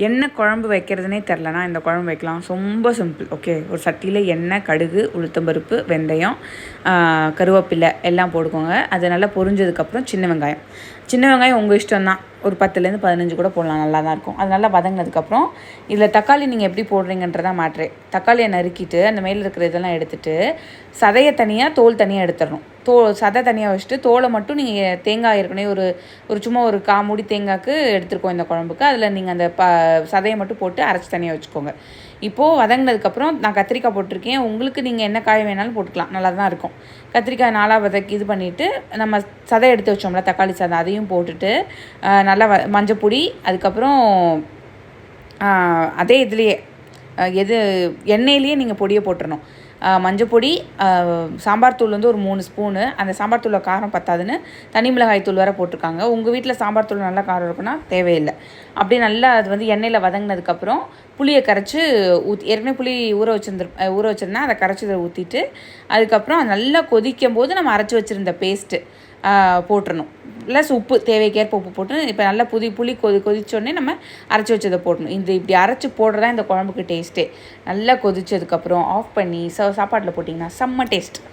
என்ன குழம்பு வைக்கிறதுனே தெரிலனா இந்த குழம்பு வைக்கலாம். ரொம்ப சிம்பிள். ஓகே, ஒரு சட்டியில் எண்ணெய், கடுகு, உளுத்தம்பருப்பு, வெந்தயம், கருவேப்பிலை எல்லாம் போட்டுக்கோங்க. அது நல்லா பொரிஞ்சதுக்கப்புறம் சின்ன வெங்காயம் உங்கள் இஷ்டம் தான். ஒரு 10லேருந்து 15 கூட போடலாம், நல்லா தான் இருக்கும். அது நல்லா வதங்கினதுக்கப்புறம் இதில் தக்காளி நீங்கள் எப்படி போடுறீங்கன்றதான் மேட்ரு. தக்காளியை நறுக்கிட்டு அந்த மேலே இருக்கிற இதெல்லாம் எடுத்துகிட்டு சதையை தனியாக தோல் தனியாக எடுத்துடணும். சதை தனியாக வச்சுட்டு தோலை மட்டும் நீங்கள் தேங்காய் ஏற்கனவே ஒரு சும்மா ஒரு மூடி தேங்காய்க்கு எடுத்துருக்கோம் இந்த குழம்புக்கு. அதில் நீங்கள் அந்த சதையை மட்டும் போட்டு அரைச்சி தனியாக வச்சுக்கோங்க. இப்போது வதங்கினதுக்கப்புறம் நான் கத்திரிக்காய் போட்டிருக்கேன். உங்களுக்கு நீங்கள் என்ன காய் வேணாலும் போட்டுக்கலாம், நல்லா தான் இருக்கும். கத்திரிக்காய் 4 வதக்கி இது பண்ணிவிட்டு நம்ம சதை எடுத்து வச்சோம்ல தக்காளி சதை, அதையும் போட்டுட்டு நல்லா மஞ்சப்பொடி, அதுக்கப்புறம் அதே இதுலேயே எண்ணெயிலேயே நீங்கள் பொடியை போட்டுடணும். மஞ்சப்பொடி, சாம்பார் தூள் வந்து ஒரு 3 ஸ்பூனு. அந்த சாம்பார் தூளில் காரம் பத்தாதுன்னு தனி மிளகாய் தூள் வேறு போட்டிருக்காங்க. உங்கள் வீட்டில் சாம்பார் தூள் நல்லா காரம் இருக்குன்னா தேவையில்லை. அப்படியே நல்லா அது வந்து எண்ணெயில் வதங்கினதுக்கப்புறம் புளியை கரைச்சி ஏற்கனவே புளி ஊற வச்சுருந்தேன், அதை கரைச்சி இதை ஊற்றிட்டு அதுக்கப்புறம் நல்லா கொதிக்கும் போது நம்ம அரைச்சி வச்சுருந்த பேஸ்ட்டு போட்டுடணும். ப்ளஸ் உப்பு தேவைக்கேற்ப உப்பு போட்டு இப்போ நல்லா புளி கொதிச்சோடனே நம்ம அரைச்சி வச்சதை போடணும். இப்படி அரைச்சி போடுறதா இந்த குழம்புக்கு டேஸ்ட்டே. நல்லா கொதிச்சதுக்கப்புறம் ஆஃப் பண்ணி சாப்பாட்டில் போட்டிங்கன்னா செம்ம டேஸ்ட்.